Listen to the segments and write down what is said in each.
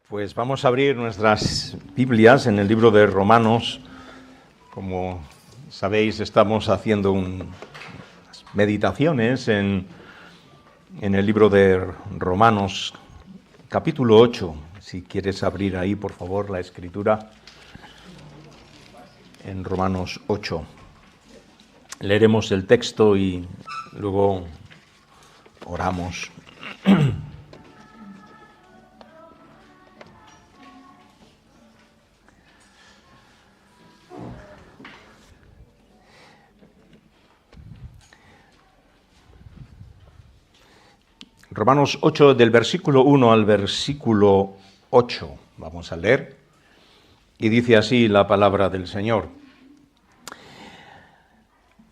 Pues vamos a abrir nuestras Biblias en el libro de Romanos. Como sabéis, estamos haciendo unas meditaciones en el libro de Romanos, capítulo 8. Si quieres abrir ahí, por favor, la escritura en Romanos 8. Leeremos el texto y luego oramos. Romanos 8, del versículo 1 al versículo 8, vamos a leer, y dice así la palabra del Señor.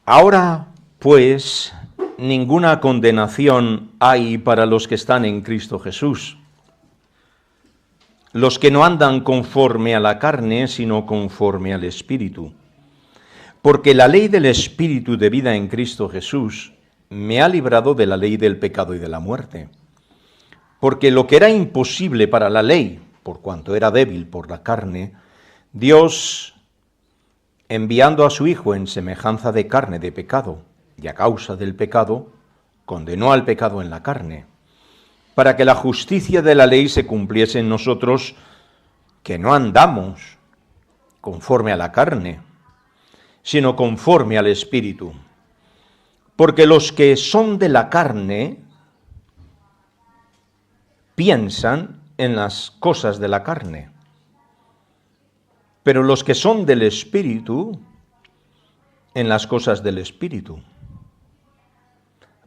Ahora, pues, ninguna condenación hay para los que están en Cristo Jesús, los que no andan conforme a la carne, sino conforme al Espíritu. Porque la ley del Espíritu de vida en Cristo Jesús me ha librado de la ley del pecado y de la muerte. Porque lo que era imposible para la ley, por cuanto era débil por la carne, Dios, enviando a su Hijo en semejanza de carne de pecado, y a causa del pecado, condenó al pecado en la carne, para que la justicia de la ley se cumpliese en nosotros, que no andamos conforme a la carne, sino conforme al Espíritu. Porque los que son de la carne piensan en las cosas de la carne, pero los que son del Espíritu, en las cosas del Espíritu.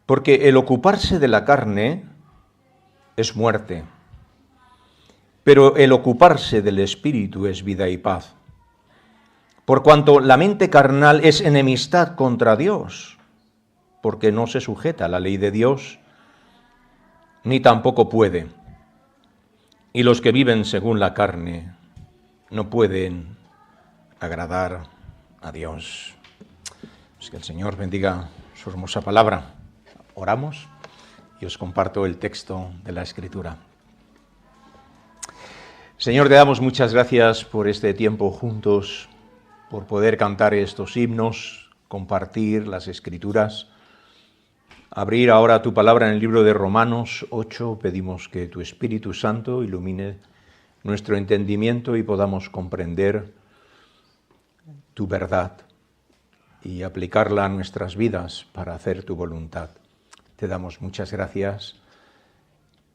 Porque el ocuparse de la carne es muerte, pero el ocuparse del Espíritu es vida y paz. Por cuanto la mente carnal es enemistad contra Dios, porque no se sujeta a la ley de Dios, ni tampoco puede. Y los que viven según la carne no pueden agradar a Dios. Pues que el Señor bendiga su hermosa palabra. Oramos y os comparto el texto de la Escritura. Señor, te damos muchas gracias por este tiempo juntos, por poder cantar estos himnos, compartir las Escrituras. Abrir ahora tu palabra en el libro de Romanos 8, pedimos que tu Espíritu Santo ilumine nuestro entendimiento y podamos comprender tu verdad y aplicarla a nuestras vidas para hacer tu voluntad. Te damos muchas gracias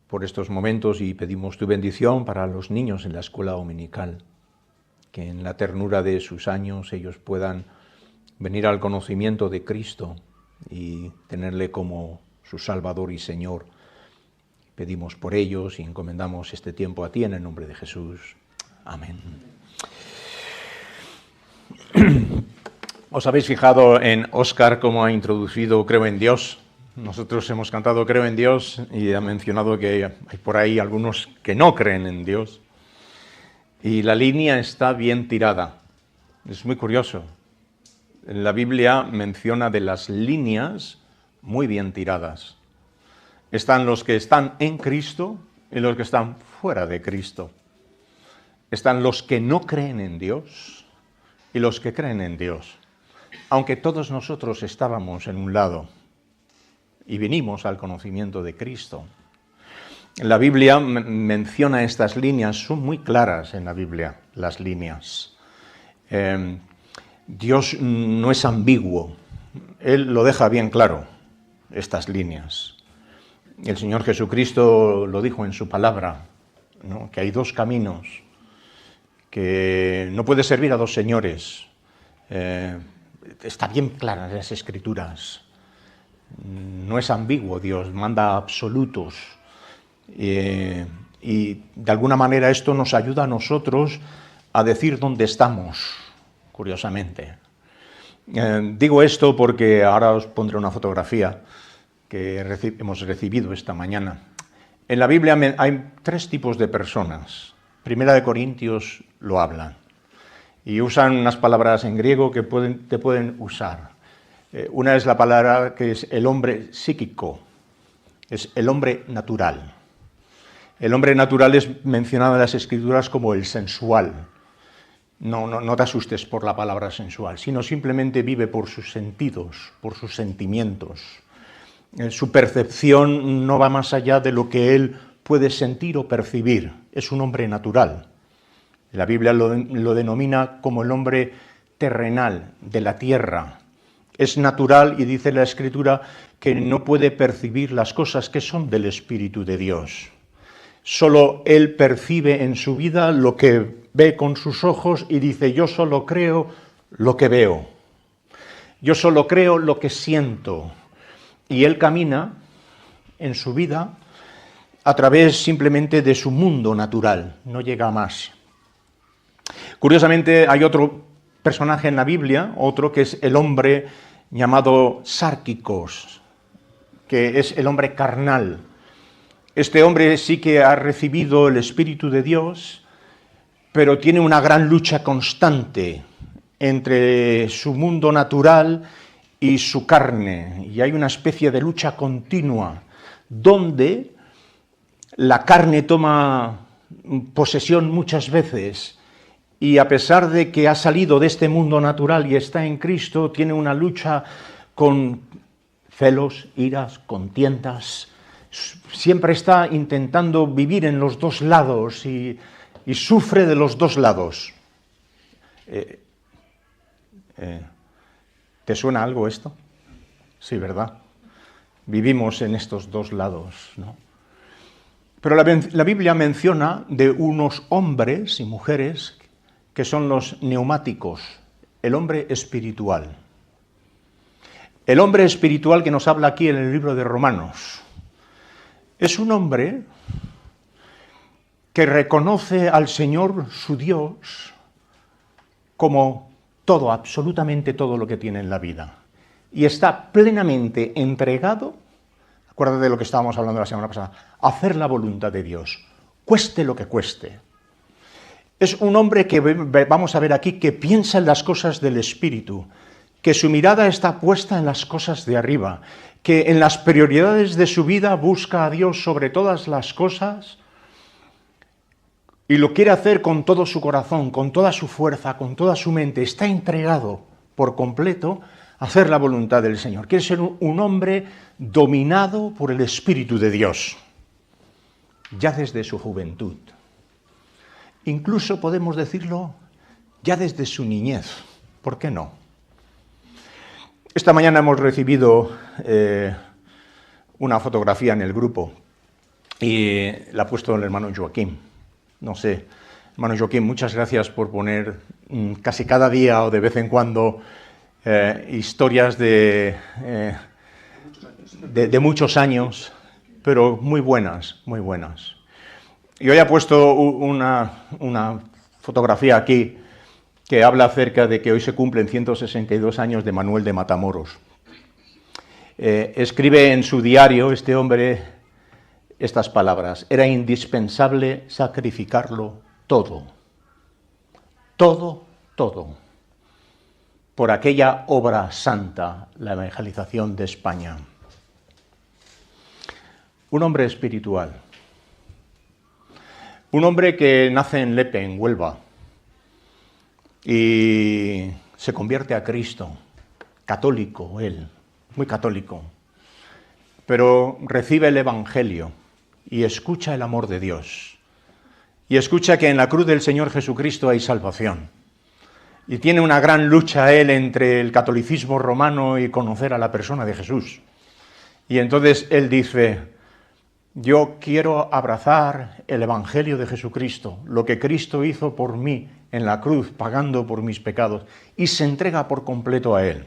por estos momentos y pedimos tu bendición para los niños en la escuela dominical, que en la ternura de sus años ellos puedan venir al conocimiento de Cristo y tenerle como su Salvador y Señor. Pedimos por ellos y encomendamos este tiempo a ti en el nombre de Jesús. Amén. ¿Os habéis fijado en Óscar cómo ha introducido Creo en Dios? Nosotros hemos cantado Creo en Dios y ha mencionado que hay por ahí algunos que no creen en Dios. Y la línea está bien tirada. Es muy curioso. La Biblia menciona de las líneas muy bien tiradas. Están los que están en Cristo y los que están fuera de Cristo. Están los que no creen en Dios y los que creen en Dios. Aunque todos nosotros estábamos en un lado y vinimos al conocimiento de Cristo. La Biblia menciona estas líneas, son muy claras en la Biblia, las líneas. Dios no es ambiguo, Él lo deja bien claro, estas líneas. El Señor Jesucristo lo dijo en su palabra, ¿no? Que hay dos caminos, que no puede servir a dos señores. Está bien clara en las Escrituras. No es ambiguo Dios, manda absolutos. Y de alguna manera esto nos ayuda a nosotros a decir dónde estamos. Curiosamente. Digo esto porque ahora os pondré una fotografía que hemos recibido esta mañana. En la Biblia hay tres tipos de personas. Primera de Corintios lo hablan. Y usan unas palabras en griego que te pueden usar. Una es la palabra que es el hombre psíquico, es el hombre natural. El hombre natural es mencionado en las Escrituras como el sensual. No te asustes por la palabra sensual, sino simplemente vive por sus sentidos, por sus sentimientos. Su percepción no va más allá de lo que él puede sentir o percibir. Es un hombre natural. La Biblia lo denomina como el hombre terrenal, de la tierra. Es natural y dice la Escritura que no puede percibir las cosas que son del Espíritu de Dios. Solo él percibe en su vida lo que ve con sus ojos y dice: yo solo creo lo que veo. Yo solo creo lo que siento. Y él camina en su vida a través simplemente de su mundo natural, no llega a más. Curiosamente hay otro personaje en la Biblia, otro que es el hombre llamado Sárquicos, que es el hombre carnal. Este hombre sí que ha recibido el Espíritu de Dios, pero tiene una gran lucha constante entre su mundo natural y su carne, y hay una especie de lucha continua, donde la carne toma posesión muchas veces, y a pesar de que ha salido de este mundo natural y está en Cristo, tiene una lucha con celos, iras, contiendas. Siempre está intentando vivir en los dos lados y sufre de los dos lados. ¿Te suena algo esto? Sí, ¿verdad? Vivimos en estos dos lados, ¿no? Pero la Biblia menciona de unos hombres y mujeres que son los neumáticos, el hombre espiritual. El hombre espiritual que nos habla aquí en el libro de Romanos es un hombre que reconoce al Señor, su Dios, como todo, absolutamente todo lo que tiene en la vida. Y está plenamente entregado, acuérdate de lo que estábamos hablando la semana pasada, a hacer la voluntad de Dios, cueste lo que cueste. Es un hombre que vamos a ver aquí que piensa en las cosas del Espíritu, que su mirada está puesta en las cosas de arriba, que en las prioridades de su vida busca a Dios sobre todas las cosas y lo quiere hacer con todo su corazón, con toda su fuerza, con toda su mente. Está entregado por completo a hacer la voluntad del Señor. Quiere ser un hombre dominado por el Espíritu de Dios, ya desde su juventud. Incluso podemos decirlo ya desde su niñez. ¿Por qué no? Esta mañana hemos recibido una fotografía en el grupo y la ha puesto el hermano Joaquín. No sé, hermano Joaquín, muchas gracias por poner casi cada día o de vez en cuando historias de muchos años, pero muy buenas, muy buenas. Y hoy ha puesto una fotografía aquí que habla acerca de que hoy se cumplen 162 años de Manuel de Matamoros. Escribe en su diario este hombre estas palabras: era indispensable sacrificarlo todo, todo, todo, por aquella obra santa, la evangelización de España. Un hombre espiritual. Un hombre que nace en Lepe, en Huelva, y se convierte a Cristo, católico él, muy católico, pero recibe el Evangelio y escucha el amor de Dios, y escucha que en la cruz del Señor Jesucristo hay salvación, y tiene una gran lucha él entre el catolicismo romano y conocer a la persona de Jesús, y entonces él dice: yo quiero abrazar el Evangelio de Jesucristo, lo que Cristo hizo por mí en la cruz, pagando por mis pecados, y se entrega por completo a Él.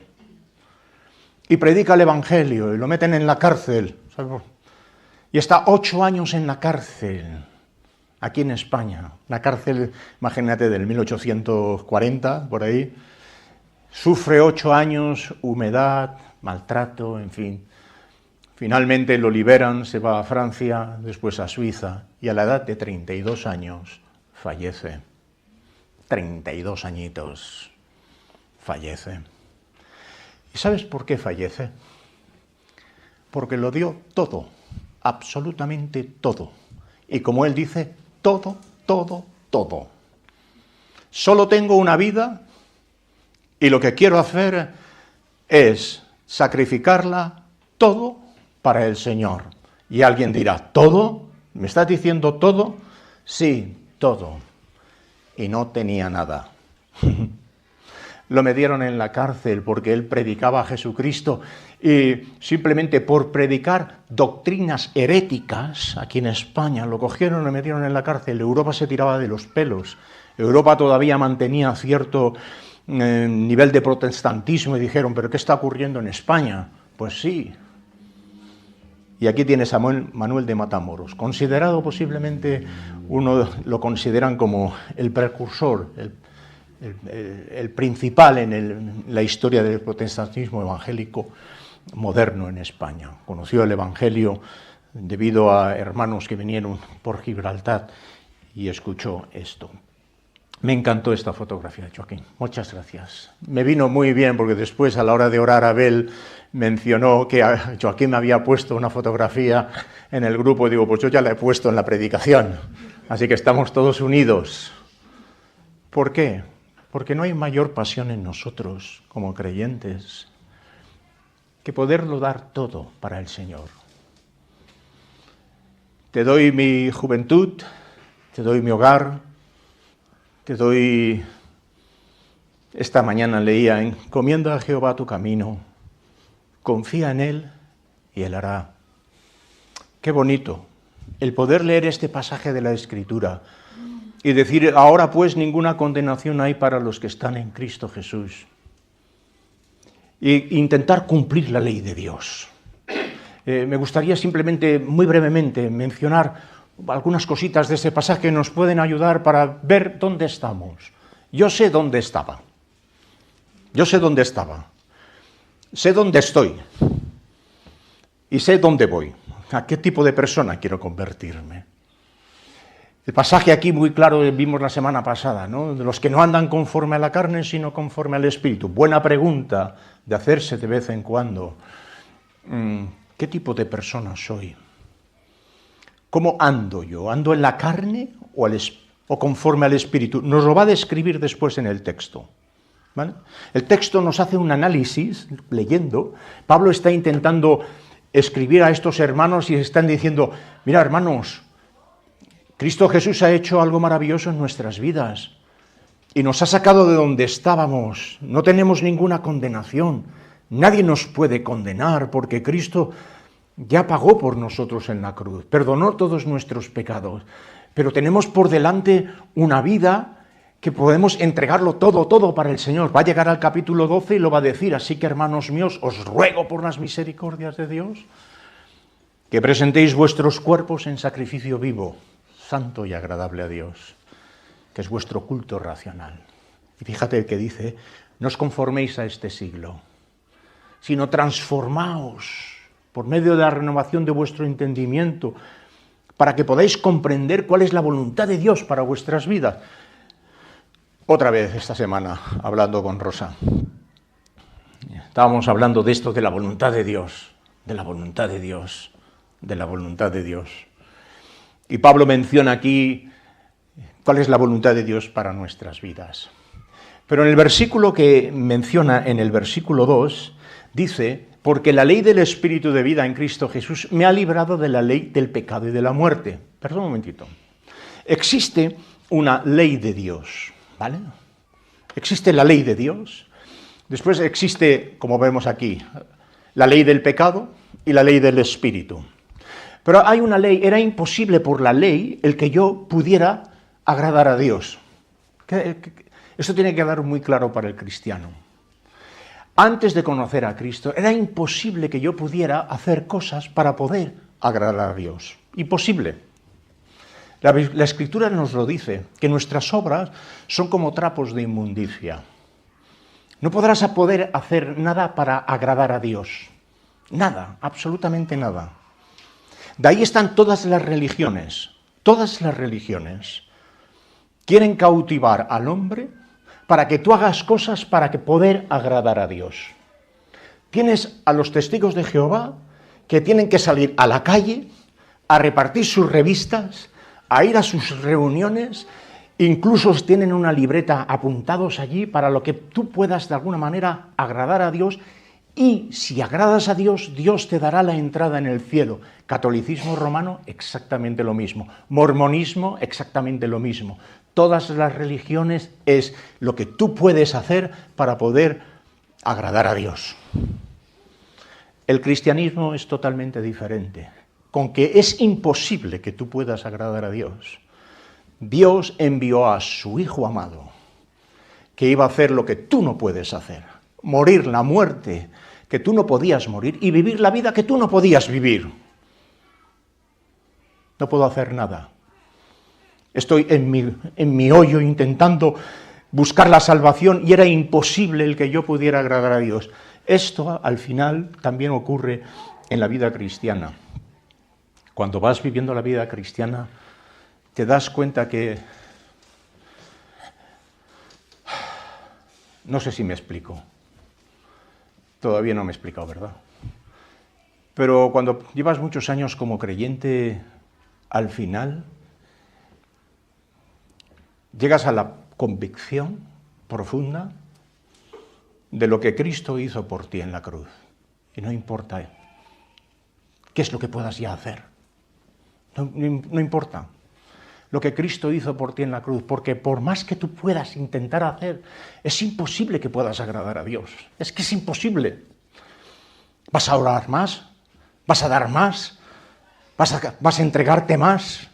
Y predica el Evangelio, y lo meten en la cárcel, ¿sabes? Y está 8 años en la cárcel, aquí en España. La cárcel, imagínate, del 1840, por ahí. Sufre 8 años, humedad, maltrato, en fin. Finalmente lo liberan, se va a Francia, después a Suiza, y a la edad de 32 años fallece. 32 añitos, fallece. ¿Y sabes por qué fallece? Porque lo dio todo, absolutamente todo, Y como él dice, todo, todo, todo. Solo tengo una vida y lo que quiero hacer es sacrificarla todo para el Señor. Y alguien dirá, ¿todo? ¿Me estás diciendo todo? Sí, todo. Y no tenía nada. Lo metieron en la cárcel porque él predicaba a Jesucristo y simplemente por predicar doctrinas heréticas aquí en España lo cogieron y lo metieron en la cárcel. Europa se tiraba de los pelos. Europa todavía mantenía cierto nivel de protestantismo y dijeron, ¿pero qué está ocurriendo en España? Pues sí. Y aquí tienes a Manuel de Matamoros, considerado posiblemente, uno lo consideran como el precursor, el principal en la historia del protestantismo evangélico moderno en España. Conoció el Evangelio debido a hermanos que vinieron por Gibraltar y escuchó esto. Me encantó esta fotografía, Joaquín. Muchas gracias. Me vino muy bien porque después, a la hora de orar, Abel mencionó que Joaquín me había puesto una fotografía en el grupo. Digo, pues yo ya la he puesto en la predicación. Así que estamos todos unidos. ¿Por qué? Porque no hay mayor pasión en nosotros, como creyentes, que poderlo dar todo para el Señor. Te doy mi juventud, te doy mi hogar, te doy... Esta mañana leía, encomienda a Jehová tu camino, confía en Él y Él hará. Qué bonito el poder leer este pasaje de la Escritura y decir, ahora pues ninguna condenación hay para los que están en Cristo Jesús. E intentar cumplir la ley de Dios. Me gustaría simplemente, muy brevemente, mencionar algunas cositas de ese pasaje que nos pueden ayudar para ver dónde estamos. Yo sé dónde estaba. Yo sé dónde estaba. Sé dónde estoy. Y sé dónde voy. ¿A qué tipo de persona quiero convertirme? El pasaje aquí muy claro vimos la semana pasada, ¿no? De los que no andan conforme a la carne, sino conforme al Espíritu. Buena pregunta de hacerse de vez en cuando. ¿Qué tipo de persona soy? ¿Cómo ando yo? ¿Ando en la carne o conforme al Espíritu? Nos lo va a describir después en el texto, ¿vale? El texto nos hace un análisis, leyendo. Pablo está intentando escribir a estos hermanos y están diciendo, mira hermanos, Cristo Jesús ha hecho algo maravilloso en nuestras vidas y nos ha sacado de donde estábamos. No tenemos ninguna condenación. Nadie nos puede condenar porque Cristo ya pagó por nosotros en la cruz, perdonó todos nuestros pecados. Pero tenemos por delante una vida que podemos entregarlo todo para el Señor. Va a llegar al capítulo 12 y lo va a decir. Así que, hermanos míos, os ruego por las misericordias de Dios que presentéis vuestros cuerpos en sacrificio vivo, santo y agradable a Dios, que es vuestro culto racional. Y fíjate el que dice, no os conforméis a este siglo, sino transformaos por medio de la renovación de vuestro entendimiento, para que podáis comprender cuál es la voluntad de Dios para vuestras vidas. Otra vez esta semana, hablando con Rosa, estábamos hablando de esto, de la voluntad de Dios, de la voluntad de Dios, de la voluntad de Dios. Y Pablo menciona aquí cuál es la voluntad de Dios para nuestras vidas. Pero en el versículo que menciona, en el versículo 2, dice, porque la ley del Espíritu de vida en Cristo Jesús me ha librado de la ley del pecado y de la muerte. Perdón un momentito. Existe una ley de Dios, ¿vale? Existe la ley de Dios. Después existe, como vemos aquí, la ley del pecado y la ley del Espíritu. Pero hay una ley, era imposible por la ley el que yo pudiera agradar a Dios. Esto tiene que quedar muy claro para el cristiano. Antes de conocer a Cristo, era imposible que yo pudiera hacer cosas para poder agradar a Dios. Imposible. La Escritura nos lo dice, que nuestras obras son como trapos de inmundicia. No podrás poder hacer nada para agradar a Dios. Nada, absolutamente nada. De ahí están todas las religiones. Todas las religiones quieren cautivar al hombre para que tú hagas cosas para que poder agradar a Dios. Tienes a los testigos de Jehová que tienen que salir a la calle a repartir sus revistas a ir a sus reuniones, incluso tienen una libreta apuntados allí para lo que tú puedas de alguna manera agradar a Dios, y si agradas a Dios, Dios te dará la entrada en el cielo. Catolicismo romano, exactamente lo mismo. Mormonismo, exactamente lo mismo. Todas las religiones es lo que tú puedes hacer para poder agradar a Dios. El cristianismo es totalmente diferente. Con que es imposible que tú puedas agradar a Dios, Dios envió a su Hijo amado, que iba a hacer lo que tú no puedes hacer, morir la muerte que tú no podías morir y vivir la vida que tú no podías vivir. No puedo hacer nada. Estoy en mi hoyo intentando buscar la salvación y era imposible el que yo pudiera agradar a Dios. Esto al final también ocurre en la vida cristiana. Cuando vas viviendo la vida cristiana, te das cuenta que... No sé si me explico. Todavía no me he explicado, ¿verdad? Pero cuando llevas muchos años como creyente, al final llegas a la convicción profunda de lo que Cristo hizo por ti en la cruz. Y no importa qué es lo que puedas ya hacer. No importa lo que Cristo hizo por ti en la cruz, porque por más que tú puedas intentar hacer, es imposible que puedas agradar a Dios. Es que es imposible. ¿Vas a orar más? ¿Vas a dar más? ¿Vas a entregarte más?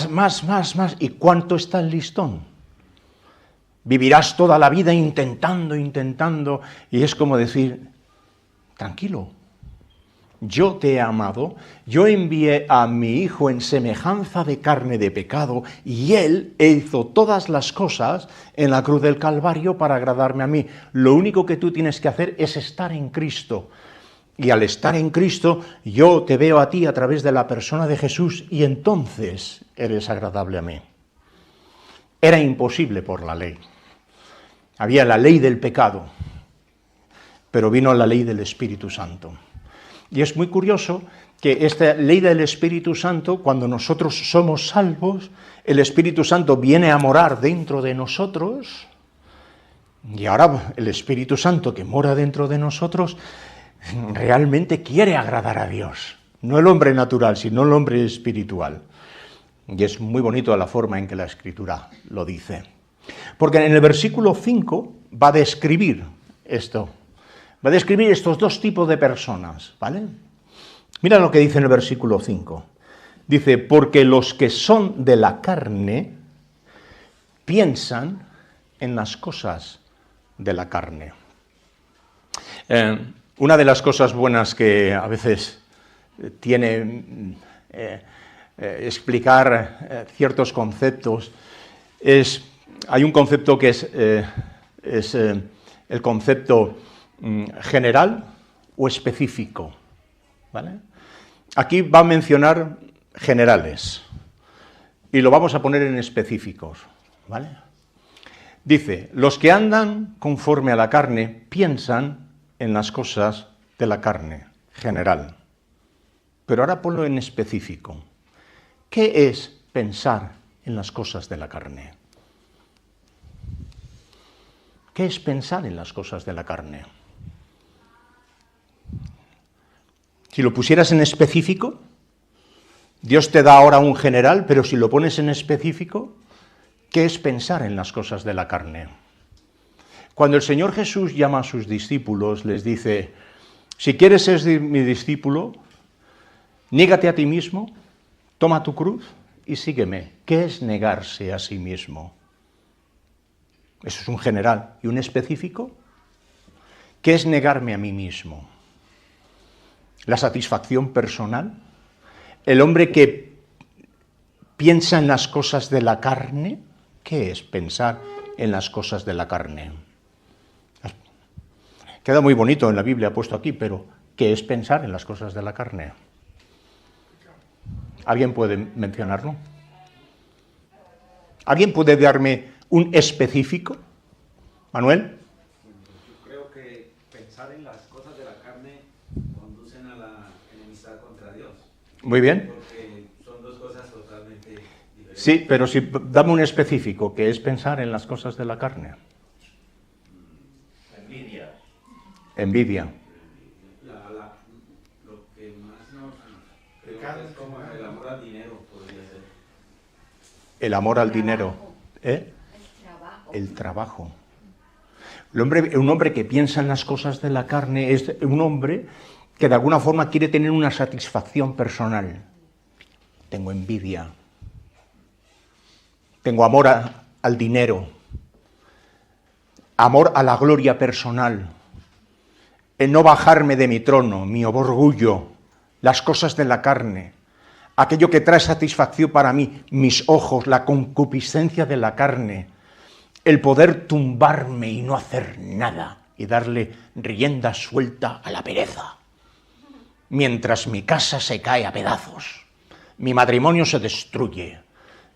Más. ¿Y cuánto está el listón? Vivirás toda la vida intentando, y es como decir, tranquilo, yo te he amado, yo envié a mi Hijo en semejanza de carne de pecado, y Él hizo todas las cosas en la cruz del Calvario para agradarme a mí. Lo único que tú tienes que hacer es estar en Cristo. Y al estar en Cristo, yo te veo a ti a través de la persona de Jesús, y entonces eres agradable a mí. Era imposible por la ley. Había la ley del pecado, pero vino la ley del Espíritu Santo. Y es muy curioso que esta ley del Espíritu Santo, cuando nosotros somos salvos, el Espíritu Santo viene a morar dentro de nosotros, y ahora el Espíritu Santo que mora dentro de nosotros realmente quiere agradar a Dios. No el hombre natural, sino el hombre espiritual. Y es muy bonito la forma en que la Escritura lo dice. Porque en el versículo 5 va a describir esto. Va a describir estos dos tipos de personas, ¿vale? Mira lo que dice en el versículo 5. Dice, porque los que son de la carne piensan en las cosas de la carne. Una de las cosas buenas que a veces tiene explicar ciertos conceptos hay un concepto que es el concepto general o específico, ¿vale? Aquí va a mencionar generales y lo vamos a poner en específicos, ¿vale? Dice, los que andan conforme a la carne piensan en las cosas de la carne, general. Pero ahora ponlo en específico. ¿Qué es pensar en las cosas de la carne? ¿Qué es pensar en las cosas de la carne? Si lo pusieras en específico, Dios te da ahora un general, pero si lo pones en específico, ¿qué es pensar en las cosas de la carne? Cuando el Señor Jesús llama a sus discípulos, les dice, si quieres ser mi discípulo, niégate a ti mismo, toma tu cruz y sígueme. ¿Qué es negarse a sí mismo? Eso es un general. ¿Y un específico? ¿Qué es negarme a mí mismo? ¿La satisfacción personal? ¿El hombre que piensa en las cosas de la carne? ¿Qué es pensar en las cosas de la carne? Queda muy bonito en la Biblia puesto aquí, pero ¿qué es pensar en las cosas de la carne? ¿Alguien puede mencionarlo? ¿Alguien puede darme un específico? ¿Manuel? Yo creo que pensar en las cosas de la carne conducen a la enemistad contra Dios. Muy bien. Porque son dos cosas totalmente Sí, pero si dame un específico, que es pensar en las cosas de la carne. Envidia. Envidia. Lo que más nos... Creo que es como el amor al dinero, podría ser. El amor al dinero. ¿Eh? El trabajo. Un hombre que piensa en las cosas de la carne es un hombre que de alguna forma quiere tener una satisfacción personal. Tengo envidia. Tengo amor al dinero. Amor a la gloria personal. El no bajarme de mi trono, mi orgullo, las cosas de la carne. Aquello que trae satisfacción para mí, mis ojos, la concupiscencia de la carne. El poder tumbarme y no hacer nada y darle rienda suelta a la pereza. Mientras mi casa se cae a pedazos, mi matrimonio se destruye,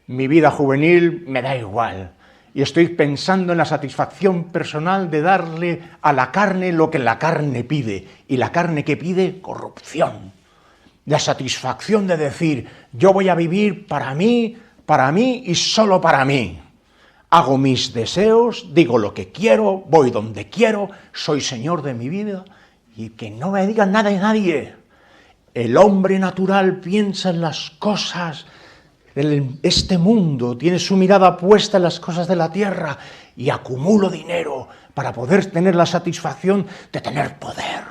mi vida juvenil me da igual y estoy pensando en la satisfacción personal de darle a la carne lo que la carne pide y la carne que pide corrupción. La satisfacción de decir yo voy a vivir para mí y solo para mí. Hago mis deseos, digo lo que quiero, voy donde quiero, soy señor de mi vida y que no me digan nada de nadie. El hombre natural piensa en las cosas de este mundo, tiene su mirada puesta en las cosas de la tierra y acumulo dinero para poder tener la satisfacción de tener poder.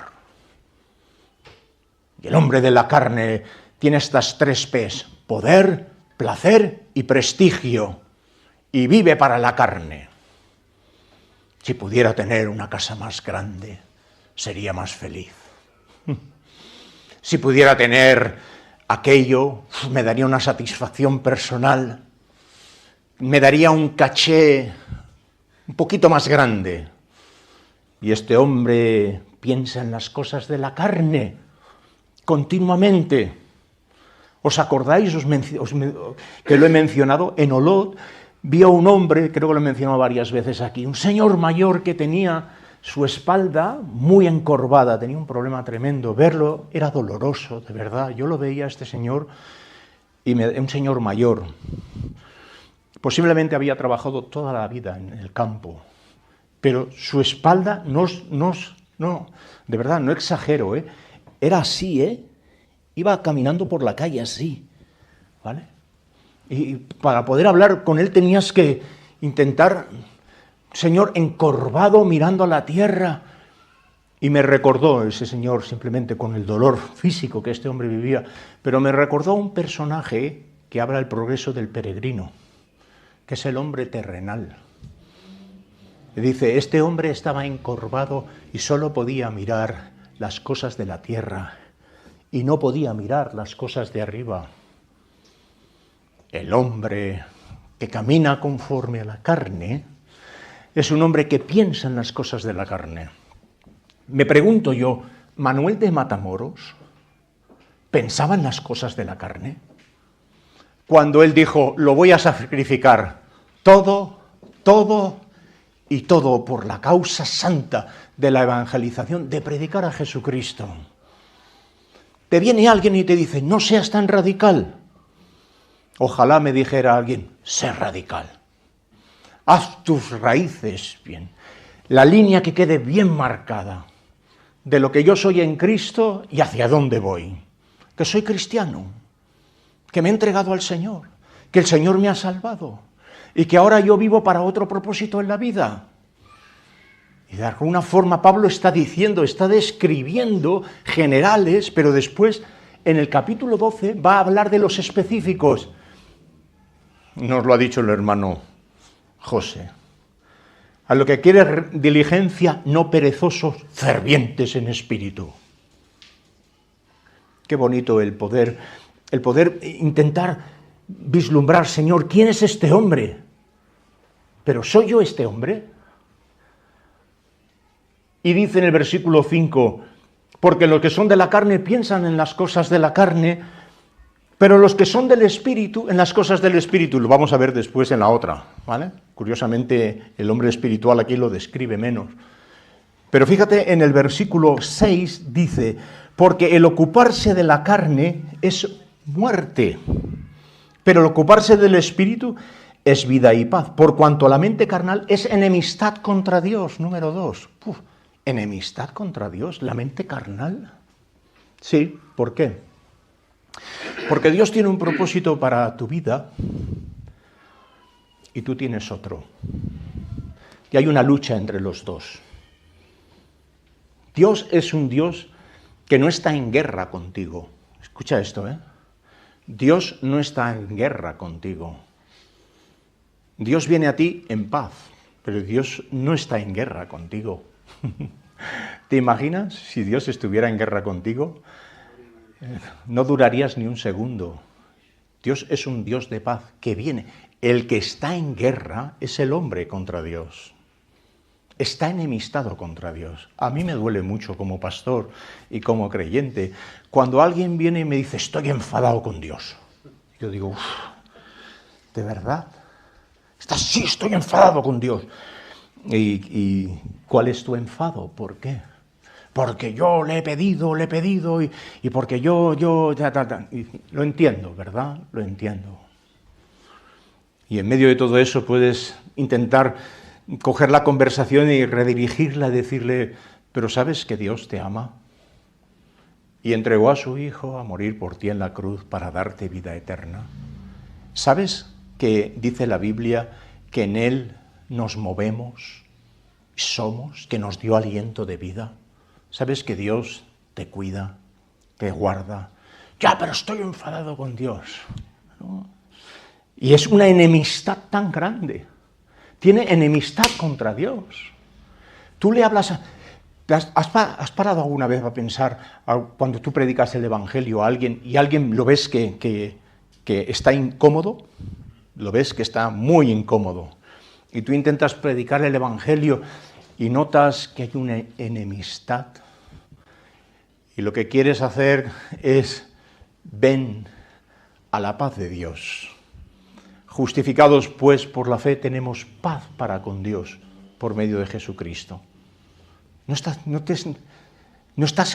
Y el hombre de la carne tiene estas 3 P's, poder, placer y prestigio. Y vive para la carne. Si pudiera tener una casa más grande, sería más feliz. Si pudiera tener aquello, me daría una satisfacción personal, me daría un caché un poquito más grande. Y este hombre piensa en las cosas de la carne continuamente. ¿Os acordáis que lo he mencionado? En Olot vi a un hombre, creo que lo he mencionado varias veces aquí, un señor mayor que tenía su espalda muy encorvada, tenía un problema tremendo. Verlo era doloroso, de verdad. Yo lo veía a este señor, un señor mayor. Posiblemente había trabajado toda la vida en el campo, pero su espalda no, de verdad, no exagero, era así, iba caminando por la calle así, ¿vale? Y para poder hablar con él tenías que intentar, señor, encorvado, mirando a la tierra. Y me recordó ese señor, simplemente con el dolor físico que este hombre vivía, pero me recordó un personaje que habla del progreso del peregrino, que es el hombre terrenal. Y dice, este hombre estaba encorvado y solo podía mirar las cosas de la tierra y no podía mirar las cosas de arriba. El hombre que camina conforme a la carne es un hombre que piensa en las cosas de la carne. Me pregunto yo, ¿Manuel de Matamoros pensaba en las cosas de la carne? Cuando él dijo, lo voy a sacrificar todo y todo por la causa santa de la evangelización, de predicar a Jesucristo. Te viene alguien y te dice, no seas tan radical. Ojalá me dijera alguien, sé radical. Haz tus raíces bien. La línea que quede bien marcada de lo que yo soy en Cristo y hacia dónde voy. Que soy cristiano, que me he entregado al Señor, que el Señor me ha salvado y que ahora yo vivo para otro propósito en la vida. Y de alguna forma Pablo está diciendo, está describiendo generales, pero después en el capítulo 12 va a hablar de los específicos. Nos lo ha dicho el hermano José. A lo que quiere diligencia, no perezosos, fervientes en espíritu. Qué bonito el poder intentar vislumbrar, Señor, ¿quién es este hombre? ¿Pero soy yo este hombre? Y dice en el versículo 5, porque los que son de la carne piensan en las cosas de la carne, pero los que son del Espíritu, en las cosas del Espíritu, lo vamos a ver después en la otra, ¿vale? Curiosamente, el hombre espiritual aquí lo describe menos. Pero fíjate, en el versículo 6 dice, porque el ocuparse de la carne es muerte, Pero el ocuparse del Espíritu es vida y paz, por cuanto la mente carnal es enemistad contra Dios. Número 2. Enemistad contra Dios, la mente carnal. Sí, ¿por qué? Porque Dios tiene un propósito para tu vida y tú tienes otro. Y hay una lucha entre los dos. Dios es un Dios que no está en guerra contigo. Escucha esto, ¿eh? Dios no está en guerra contigo. Dios viene a ti en paz, pero Dios no está en guerra contigo. ¿Te imaginas si Dios estuviera en guerra contigo? No durarías ni un segundo. Dios es un Dios de paz que viene. El que está en guerra es el hombre contra Dios. Está enemistado contra Dios. A mí me duele mucho como pastor y como creyente cuando alguien viene y me dice, estoy enfadado con Dios. Yo digo, ¿de verdad? Sí, estoy enfadado con Dios. ¿Y cuál es tu enfado? ¿Por qué? Porque yo le he pedido y porque yo. Y lo entiendo, ¿verdad? Lo entiendo. Y en medio de todo eso puedes intentar coger la conversación y redirigirla, decirle, pero ¿sabes que Dios te ama? Y entregó a su Hijo a morir por ti en la cruz para darte vida eterna. ¿Sabes que dice la Biblia que en Él nos movemos, somos, que nos dio aliento de vida? ¿Sabes que Dios te cuida, te guarda? Ya, pero estoy enfadado con Dios, ¿no? Y es una enemistad tan grande. Tiene enemistad contra Dios. Tú le hablas... ¿Has parado alguna vez a pensar cuando tú predicas el Evangelio a alguien y alguien lo ves que está incómodo? Lo ves que está muy incómodo. Y tú intentas predicar el Evangelio y notas que hay una enemistad. Y lo que quieres hacer es, ven a la paz de Dios. Justificados, pues, por la fe, tenemos paz para con Dios por medio de Jesucristo. No estás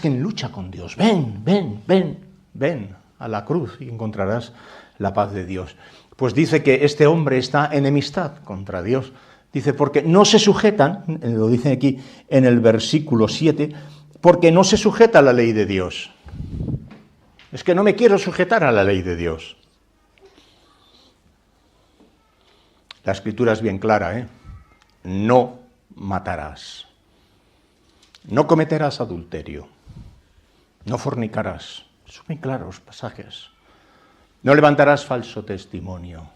en lucha con Dios. Ven a la cruz y encontrarás la paz de Dios. Pues dice que este hombre está en enemistad contra Dios. Dice, porque no se sujetan, lo dice aquí en el versículo 7, porque no se sujeta a la ley de Dios. Es que no me quiero sujetar a la ley de Dios. La Escritura es bien clara, ¿eh? No matarás. No cometerás adulterio. No fornicarás. Son muy claros pasajes. No levantarás falso testimonio.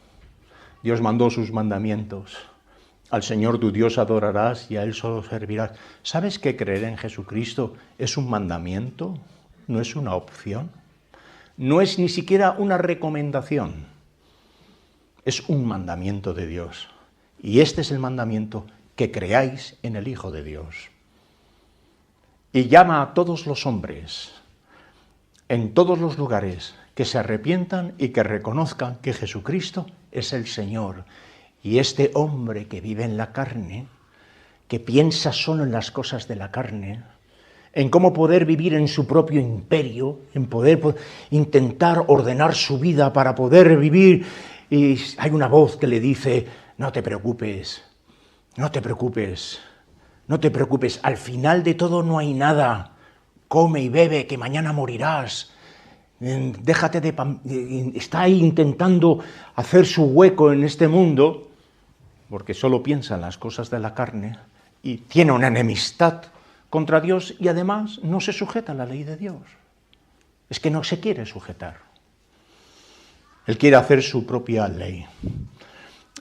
Dios mandó sus mandamientos. Al Señor tu Dios adorarás y a Él solo servirás. ¿Sabes que creer en Jesucristo es un mandamiento? No es una opción. No es ni siquiera una recomendación. Es un mandamiento de Dios. Y este es el mandamiento, que creáis en el Hijo de Dios. Y llama a todos los hombres, en todos los lugares, que se arrepientan y que reconozcan que Jesucristo es el Señor. Y este hombre que vive en la carne, que piensa solo en las cosas de la carne, en cómo poder vivir en su propio imperio, en poder intentar ordenar su vida para poder vivir, y hay una voz que le dice, no te preocupes, al final de todo no hay nada, come y bebe que mañana morirás, déjate está ahí intentando hacer su hueco en este mundo, porque solo piensa en las cosas de la carne y tiene una enemistad contra Dios y además no se sujeta a la ley de Dios. Es que no se quiere sujetar. Él quiere hacer su propia ley.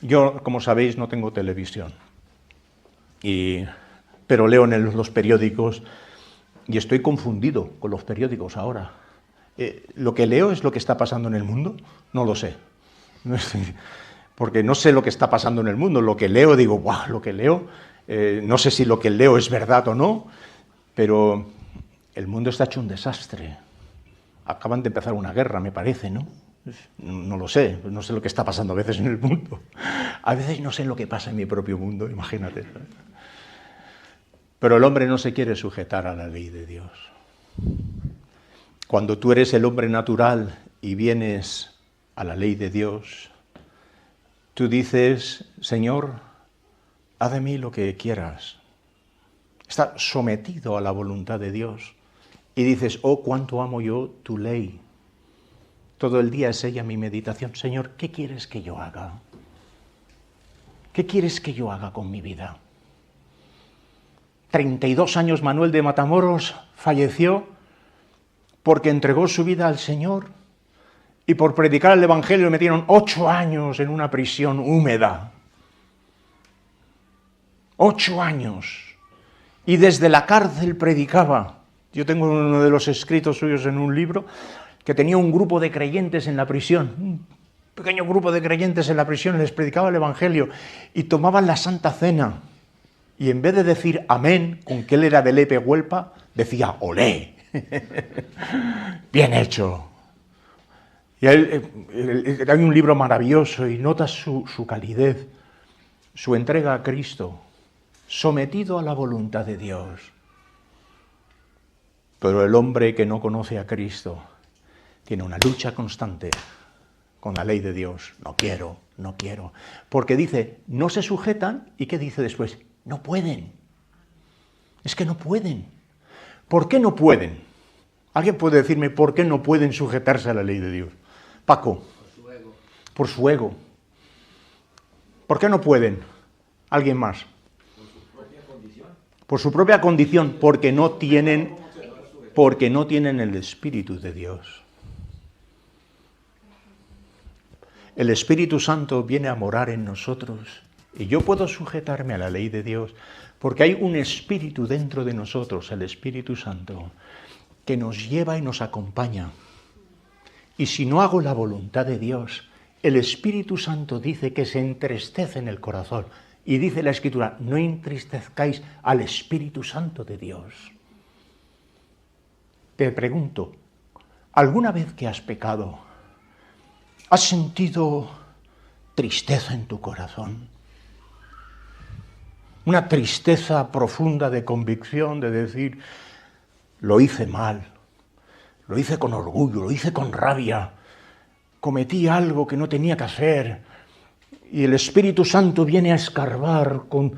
Yo, como sabéis, no tengo televisión, pero leo en los periódicos y estoy confundido con los periódicos ahora. ¿Lo que leo es lo que está pasando en el mundo? No lo sé. Porque no sé lo que está pasando en el mundo. Lo que leo, digo, ¡guau! Lo que leo, no sé si lo que leo es verdad o no, pero el mundo está hecho un desastre. Acaban de empezar una guerra, me parece, ¿no? No lo sé, no sé lo que está pasando a veces en el mundo. A veces no sé lo que pasa en mi propio mundo, imagínate. Pero el hombre no se quiere sujetar a la ley de Dios. Cuando tú eres el hombre natural y vienes a la ley de Dios, tú dices, Señor, haz de mí lo que quieras. Estás sometido a la voluntad de Dios y dices, oh, cuánto amo yo tu ley. Todo el día es ella mi meditación. Señor, ¿qué quieres que yo haga? ¿Qué quieres que yo haga con mi vida? 32 años Manuel de Matamoros falleció porque entregó su vida al Señor y por predicar el Evangelio le metieron 8 años en una prisión húmeda. 8 años. Y desde la cárcel predicaba. Yo tengo uno de los escritos suyos en un libro que tenía un grupo de creyentes en la prisión, un pequeño grupo de creyentes en la prisión, les predicaba el Evangelio y tomaban la Santa Cena. Y en vez de decir amén, con que él era de Lepe Huelpa, decía olé. Bien hecho. Y hay un libro maravilloso y notas su calidez, su entrega a Cristo, sometido a la voluntad de Dios. Pero el hombre que no conoce a Cristo tiene una lucha constante con la ley de Dios. No quiero, no quiero. Porque dice, no se sujetan, ¿y qué dice después? No pueden. Es que no pueden. ¿Por qué no pueden? ¿Alguien puede decirme por qué no pueden sujetarse a la ley de Dios? Paco. Por su ego. Por su ego. ¿Por qué no pueden? ¿Alguien más? Por su propia condición. Por su propia condición, porque no tienen el Espíritu de Dios. El Espíritu Santo viene a morar en nosotros y yo puedo sujetarme a la ley de Dios porque hay un Espíritu dentro de nosotros, el Espíritu Santo, que nos lleva y nos acompaña. Y si no hago la voluntad de Dios, el Espíritu Santo dice que se entristece en el corazón. Y dice la Escritura, no entristezcáis al Espíritu Santo de Dios. Te pregunto, ¿alguna vez que has pecado, has sentido tristeza en tu corazón? Una tristeza profunda de convicción, de decir, lo hice mal, lo hice con orgullo, lo hice con rabia, cometí algo que no tenía que hacer, y el Espíritu Santo viene a escarbar con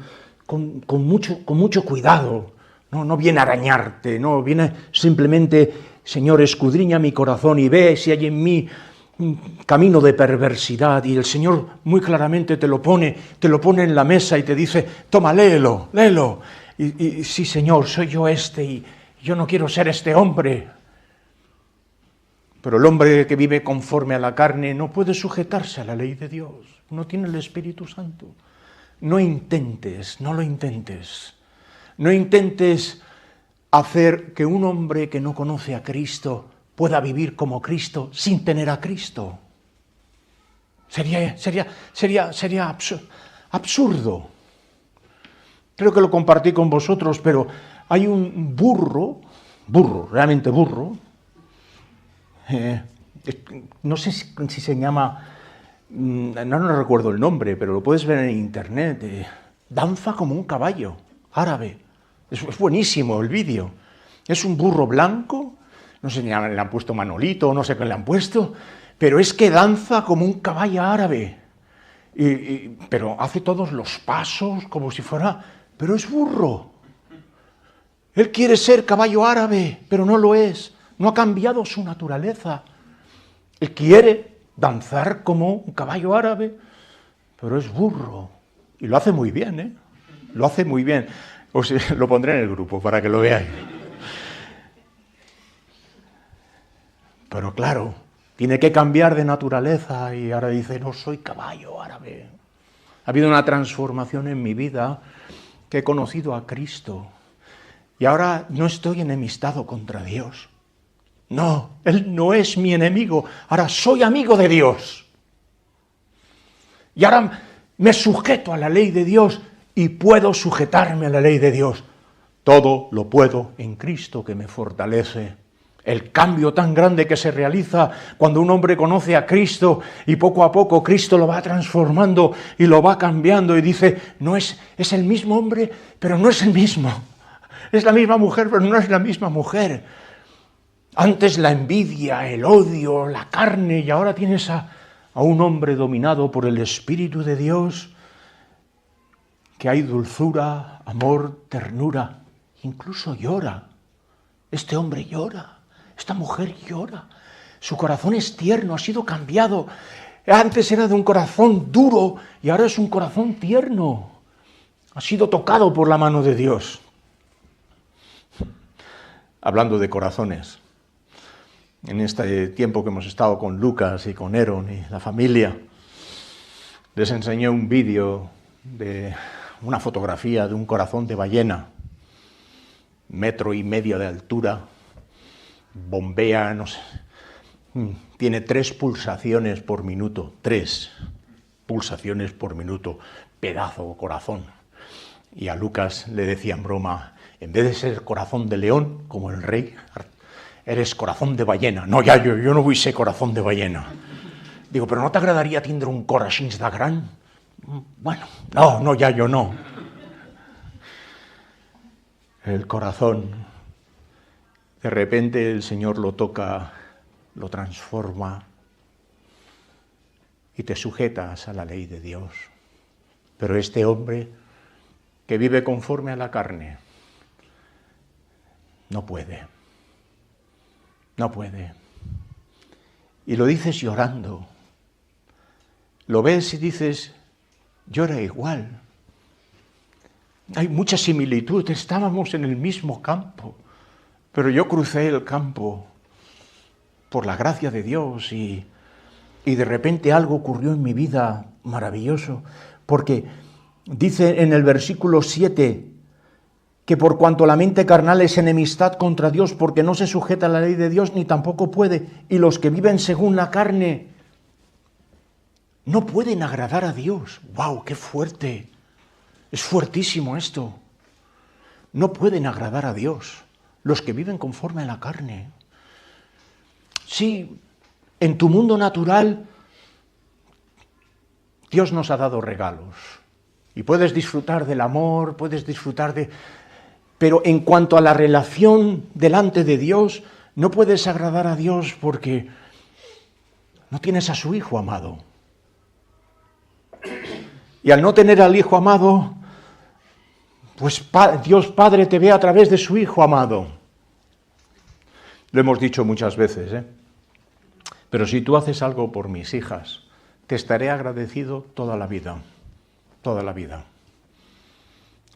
mucho cuidado. No viene a arañarte, no viene simplemente, Señor, escudriña mi corazón y ve si hay en mí un camino de perversidad. Y el Señor muy claramente te lo pone en la mesa y te dice, toma, léelo. Y sí, Señor, soy yo y yo no quiero ser este hombre. Pero el hombre que vive conforme a la carne no puede sujetarse a la ley de Dios, no tiene el Espíritu Santo. No lo intentes. No intentes hacer que un hombre que no conoce a Cristo pueda vivir como Cristo sin tener a Cristo. Sería absurdo. Creo que lo compartí con vosotros, pero hay un realmente burro, no sé si se llama, no recuerdo el nombre, pero lo puedes ver en internet, danza como un caballo, árabe. Es buenísimo el vídeo. Es un burro blanco, no sé si le han puesto Manolito, no sé qué le han puesto, pero es que danza como un caballo árabe. Pero hace todos los pasos como si fuera... Pero es burro. Él quiere ser caballo árabe, pero no lo es. No ha cambiado su naturaleza. Él quiere danzar como un caballo árabe, pero es burro. Y lo hace muy bien, ¿eh? Lo hace muy bien. Lo pondré en el grupo para que lo veáis. Pero claro, tiene que cambiar de naturaleza y ahora dice, no soy caballo árabe. Ha habido una transformación en mi vida que he conocido a Cristo y ahora no estoy enemistado contra Dios. No, Él no es mi enemigo, ahora soy amigo de Dios. Y ahora me sujeto a la ley de Dios y puedo sujetarme a la ley de Dios. Todo lo puedo en Cristo que me fortalece. El cambio tan grande que se realiza cuando un hombre conoce a Cristo y poco a poco Cristo lo va transformando y lo va cambiando y dice, no es el mismo hombre, pero no es el mismo. Es la misma mujer, pero no es la misma mujer. Antes la envidia, el odio, la carne y ahora tienes a a un hombre dominado por el Espíritu de Dios, que hay dulzura, amor, ternura, incluso llora. Este hombre llora, esta mujer llora, su corazón es tierno, ha sido cambiado. Antes era de un corazón duro y ahora es un corazón tierno. Ha sido tocado por la mano de Dios. Hablando de corazones, en este tiempo que hemos estado con Lucas y con Aaron y la familia, les enseñé un vídeo de una fotografía de un corazón de ballena, 1,5 metros de altura, bombea, no sé, tiene 3 pulsaciones por minuto, 3 pulsaciones por minuto, pedazo corazón. Y a Lucas le decía en broma, en vez de ser corazón de león, como el rey, eres corazón de ballena. No, ya yo no vull ser corazón de ballena. Digo, però no t'agradaria tindre un cor així de gran? Bueno, no, ya yo no. El corazón, de repente el Señor lo toca, lo transforma y te sujetas a la ley de Dios. Pero este hombre que vive conforme a la carne, no puede. Y lo dices llorando. Lo ves y dices, llora igual. Hay mucha similitud, estábamos en el mismo campo, pero yo crucé el campo por la gracia de Dios y de repente algo ocurrió en mi vida maravilloso, porque dice en el versículo 7 que por cuanto la mente carnal es enemistad contra Dios, porque no se sujeta a la ley de Dios ni tampoco puede, y los que viven según la carne no pueden agradar a Dios. ¡Wow! ¡Qué fuerte! Es fuertísimo esto. No pueden agradar a Dios los que viven conforme a la carne. Sí, en tu mundo natural Dios nos ha dado regalos y puedes disfrutar del amor, puedes disfrutar de... Pero en cuanto a la relación delante de Dios, no puedes agradar a Dios porque no tienes a su Hijo amado. Y al no tener al Hijo amado, pues Dios Padre te ve a través de su Hijo amado. Lo hemos dicho muchas veces, ¿eh? Pero si tú haces algo por mis hijas, te estaré agradecido toda la vida.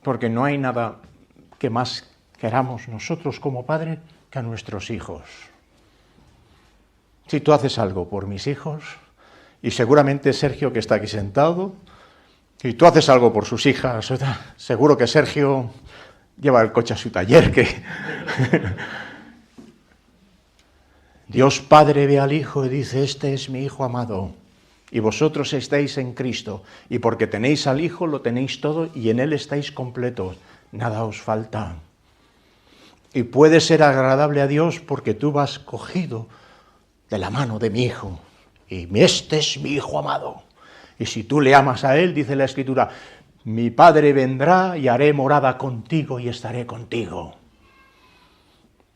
Porque no hay nada que más queramos nosotros como padres que a nuestros hijos. Si tú haces algo por mis hijos, y seguramente Sergio que está aquí sentado, y tú haces algo por sus hijas, seguro que Sergio lleva el coche a su taller, que Dios Padre ve al Hijo y dice, este es mi Hijo amado, y vosotros estáis en Cristo, y porque tenéis al Hijo lo tenéis todo, y en Él estáis completos, nada os falta. Y puede ser agradable a Dios porque tú vas cogido de la mano de mi Hijo, y este es mi Hijo amado. Y si tú le amas a Él, dice la Escritura, mi Padre vendrá y haré morada contigo y estaré contigo.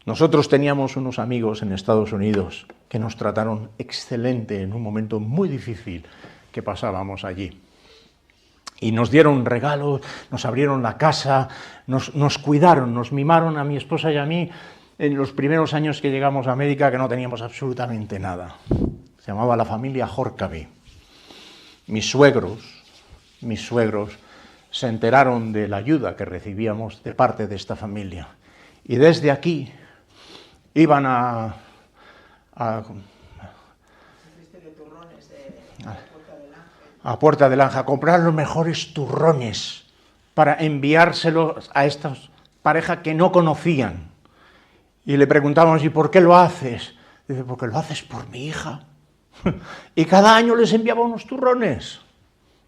Nosotros teníamos unos amigos en Estados Unidos que nos trataron excelente en un momento muy difícil que pasábamos allí. Y nos dieron regalos, nos abrieron la casa, nos cuidaron, nos mimaron a mi esposa y a mí en los primeros años que llegamos a América, que no teníamos absolutamente nada. Se llamaba la familia Horkaby. Mis suegros se enteraron de la ayuda que recibíamos de parte de esta familia. Y desde aquí iban a Puerta del Ángel a comprar los mejores turrones para enviárselos a estas parejas que no conocían. Y le preguntábamos, ¿y por qué lo haces? Dice, porque lo haces por mi hija. Y cada año les enviaba unos turrones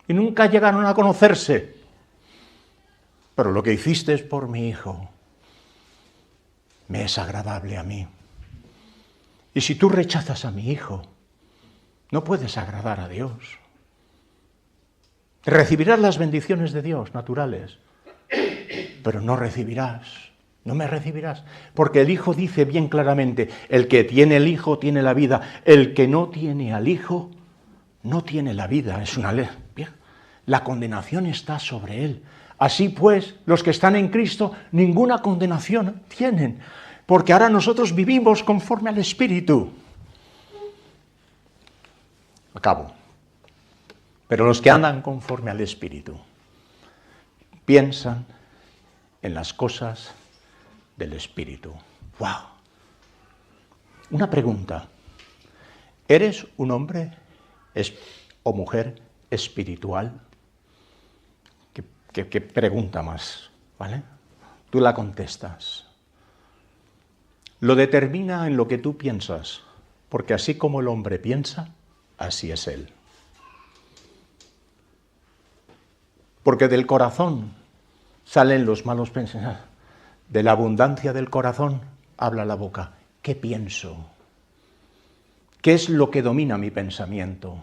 y nunca llegaron a conocerse. Pero lo que hiciste es por mi hijo. Me es agradable a mí. Y si tú rechazas a mi hijo, no puedes agradar a Dios. Recibirás las bendiciones de Dios naturales, pero no me recibirás, porque el Hijo dice bien claramente, el que tiene el Hijo tiene la vida, el que no tiene al Hijo no tiene la vida, es una ley. Bien, la condenación está sobre él. Así pues, los que están en Cristo, ninguna condenación tienen, porque ahora nosotros vivimos conforme al Espíritu. Acabo. Pero los que andan conforme al Espíritu piensan en las cosas del Espíritu. ¡Wow! Una pregunta. ¿Eres un hombre o mujer espiritual? ¿Qué pregunta más? ¿Vale? Tú la contestas. Lo determina en lo que tú piensas, porque así como el hombre piensa, así es él. Porque del corazón salen los malos pensamientos. De la abundancia del corazón habla la boca. ¿Qué pienso? ¿Qué es lo que domina mi pensamiento?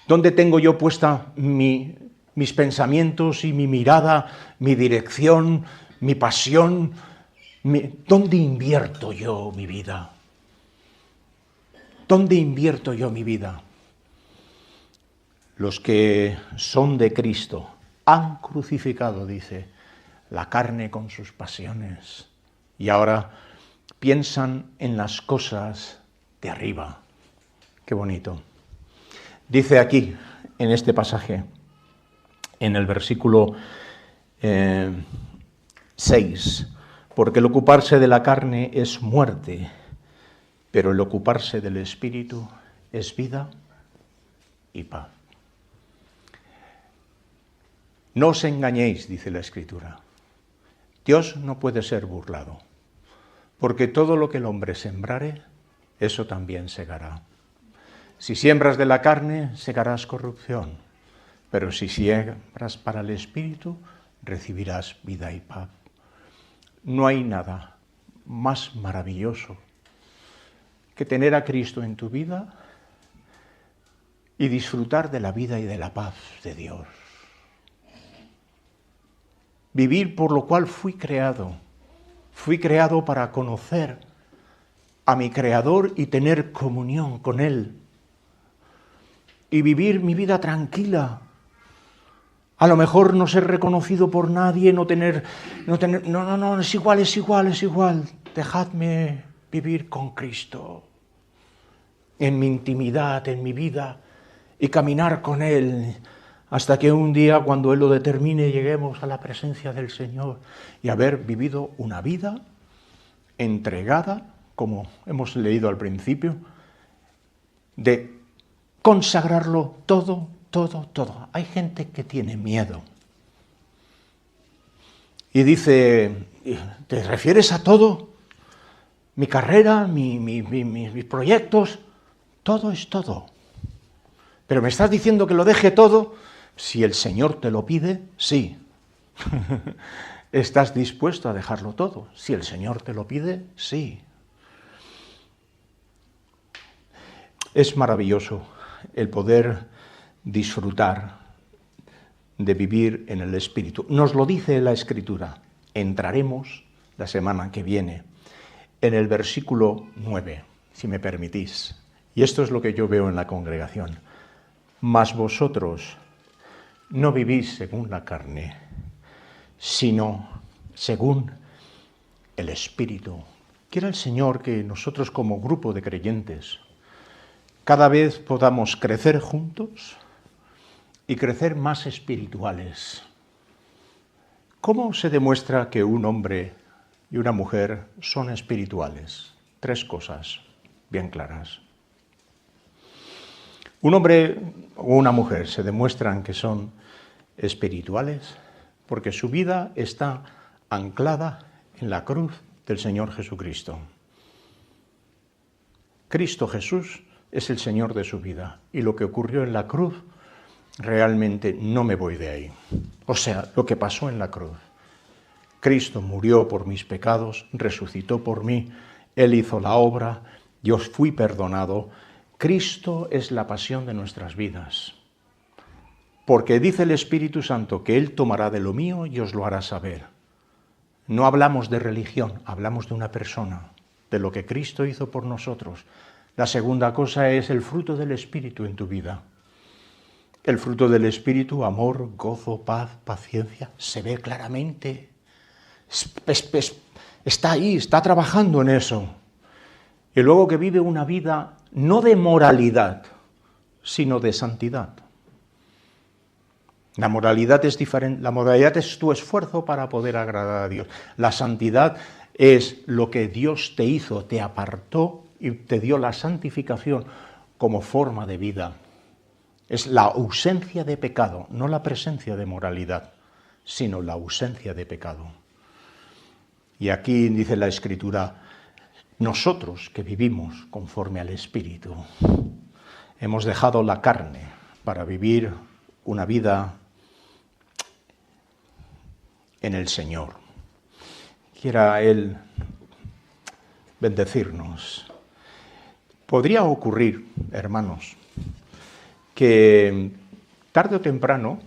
¿Dónde tengo yo puesta mis pensamientos y mi mirada, mi dirección, mi pasión? ¿Dónde invierto yo mi vida? ¿Dónde invierto yo mi vida? Los que son de Cristo han crucificado, dice, la carne con sus pasiones y ahora piensan en las cosas de arriba. Qué bonito. Dice aquí, en este pasaje, en el versículo 6, porque el ocuparse de la carne es muerte, pero el ocuparse del Espíritu es vida y paz. No os engañéis, dice la Escritura. Dios no puede ser burlado, porque todo lo que el hombre sembrare, eso también segará. Si siembras de la carne, segarás corrupción, pero si siembras para el Espíritu, recibirás vida y paz. No hay nada más maravilloso que tener a Cristo en tu vida y disfrutar de la vida y de la paz de Dios. Vivir por lo cual fui creado. Fui creado para conocer a mi Creador y tener comunión con Él. Y vivir mi vida tranquila. A lo mejor no ser reconocido por nadie, no, es igual. Dejadme vivir con Cristo. En mi intimidad, en mi vida, y caminar con Él. Hasta que un día, cuando Él lo determine, lleguemos a la presencia del Señor y haber vivido una vida entregada, como hemos leído al principio, de consagrarlo todo. Hay gente que tiene miedo. Y dice, ¿te refieres a todo? Mi carrera, mis proyectos, todo es todo. Pero me estás diciendo que lo deje todo. Si el Señor te lo pide, sí. ¿Estás dispuesto a dejarlo todo? Si el Señor te lo pide, sí. Es maravilloso el poder disfrutar de vivir en el Espíritu. Nos lo dice la Escritura. Entraremos la semana que viene en el versículo 9, si me permitís. Y esto es lo que yo veo en la congregación. Mas vosotros no vivís según la carne, sino según el Espíritu. Quiera el Señor que nosotros como grupo de creyentes cada vez podamos crecer juntos y crecer más espirituales. ¿Cómo se demuestra que un hombre y una mujer son espirituales? 3 cosas bien claras. Un hombre o una mujer se demuestran que son espirituales porque su vida está anclada en la cruz del Señor Jesucristo. Cristo Jesús es el Señor de su vida y lo que ocurrió en la cruz, realmente no me voy de ahí. O sea, lo que pasó en la cruz. Cristo murió por mis pecados, resucitó por mí, Él hizo la obra, yo fui perdonado. Cristo es la pasión de nuestras vidas. Porque dice el Espíritu Santo que Él tomará de lo mío y os lo hará saber. No hablamos de religión, hablamos de una persona, de lo que Cristo hizo por nosotros. La segunda cosa es el fruto del Espíritu en tu vida. El fruto del Espíritu, amor, gozo, paz, paciencia, se ve claramente. Está ahí, está trabajando en eso. Y luego que vive una vida no de moralidad, sino de santidad. La moralidad es diferente, la moralidad es tu esfuerzo para poder agradar a Dios. La santidad es lo que Dios te hizo, te apartó y te dio la santificación como forma de vida. Es la ausencia de pecado, no la presencia de moralidad, sino la ausencia de pecado. Y aquí dice la Escritura, nosotros que vivimos conforme al Espíritu, hemos dejado la carne para vivir una vida en el Señor. Quiera Él bendecirnos. Podría ocurrir, hermanos, que tarde o temprano,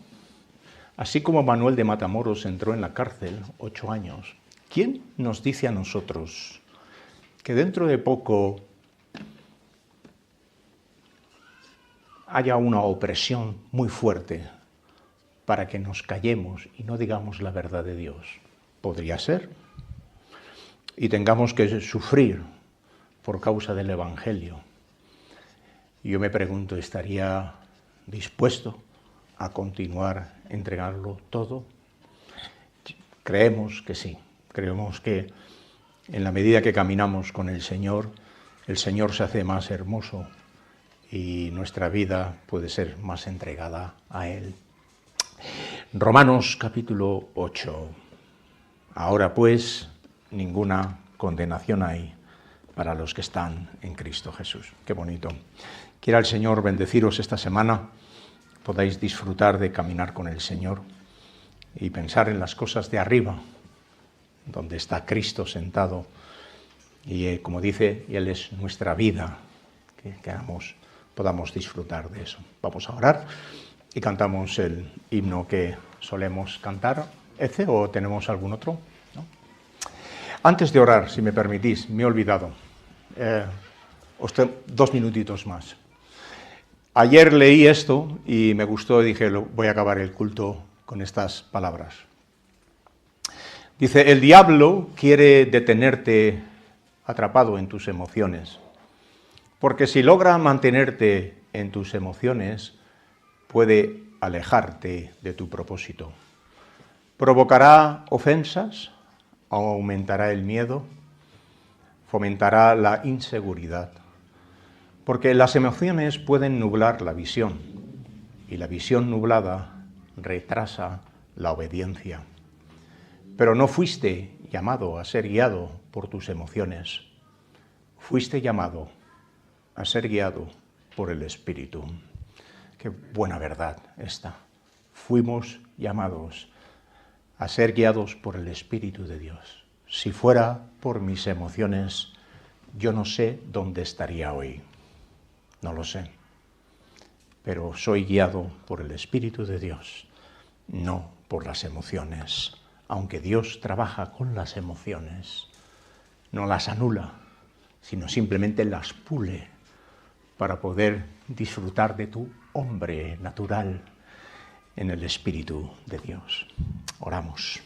así como Manuel de Matamoros entró en la cárcel 8 años, ¿quién nos dice a nosotros que dentro de poco haya una opresión muy fuerte para que nos callemos y no digamos la verdad de Dios? Podría ser. Y tengamos que sufrir por causa del Evangelio. Y yo me pregunto, ¿estaría dispuesto a continuar entregarlo todo? Creemos que sí. Creemos que en la medida que caminamos con el Señor se hace más hermoso y nuestra vida puede ser más entregada a Él. Romanos capítulo 8. Ahora pues, ninguna condenación hay para los que están en Cristo Jesús. Qué bonito. Quiera el Señor bendeciros esta semana, podáis disfrutar de caminar con el Señor y pensar en las cosas de arriba, donde está Cristo sentado y como dice, Él es nuestra vida, que podamos disfrutar de eso. Vamos a orar y cantamos el himno que solemos cantar. ¿Ese o tenemos algún otro? ¿No? Antes de orar, si me permitís, me he olvidado. 2 minutitos más. Ayer leí esto y me gustó y dije, voy a acabar el culto con estas palabras. Dice, el diablo quiere detenerte atrapado en tus emociones, porque si logra mantenerte en tus emociones, puede alejarte de tu propósito. Provocará ofensas, aumentará el miedo, fomentará la inseguridad, porque las emociones pueden nublar la visión, y la visión nublada retrasa la obediencia. Pero no fuiste llamado a ser guiado por tus emociones, fuiste llamado a ser guiado por el Espíritu. Qué buena verdad esta. Fuimos llamados a ser guiados por el Espíritu de Dios. Si fuera por mis emociones, yo no sé dónde estaría hoy. No lo sé. Pero soy guiado por el Espíritu de Dios, no por las emociones. Aunque Dios trabaja con las emociones, no las anula, sino simplemente las pule para poder disfrutar de tu hombre natural en el Espíritu de Dios. Oramos.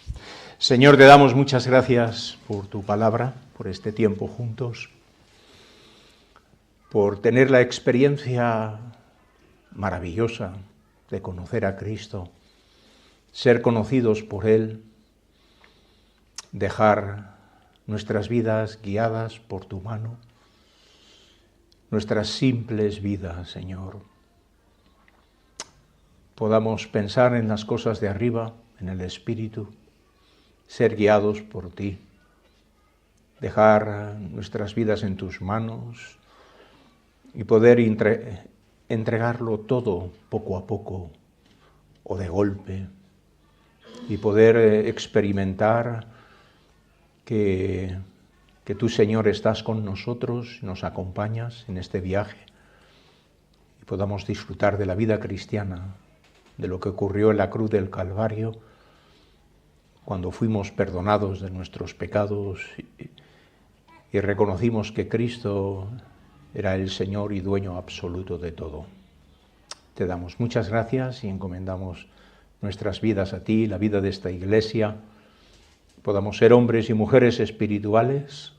Señor, te damos muchas gracias por tu palabra, por este tiempo juntos, por tener la experiencia maravillosa de conocer a Cristo, ser conocidos por Él, dejar nuestras vidas guiadas por tu mano, nuestras simples vidas, Señor. Podamos pensar en las cosas de arriba, en el Espíritu, ser guiados por ti, dejar nuestras vidas en tus manos y poder entregarlo todo poco a poco o de golpe y poder experimentar que tú, Señor, estás con nosotros, nos acompañas en este viaje y podamos disfrutar de la vida cristiana, de lo que ocurrió en la cruz del Calvario, cuando fuimos perdonados de nuestros pecados y reconocimos que Cristo era el Señor y dueño absoluto de todo. Te damos muchas gracias y encomendamos nuestras vidas a ti, la vida de esta iglesia. Podamos ser hombres y mujeres espirituales,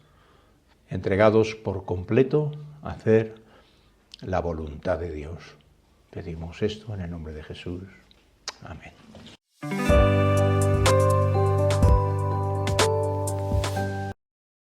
entregados por completo a hacer la voluntad de Dios. Pedimos esto en el nombre de Jesús. Amén.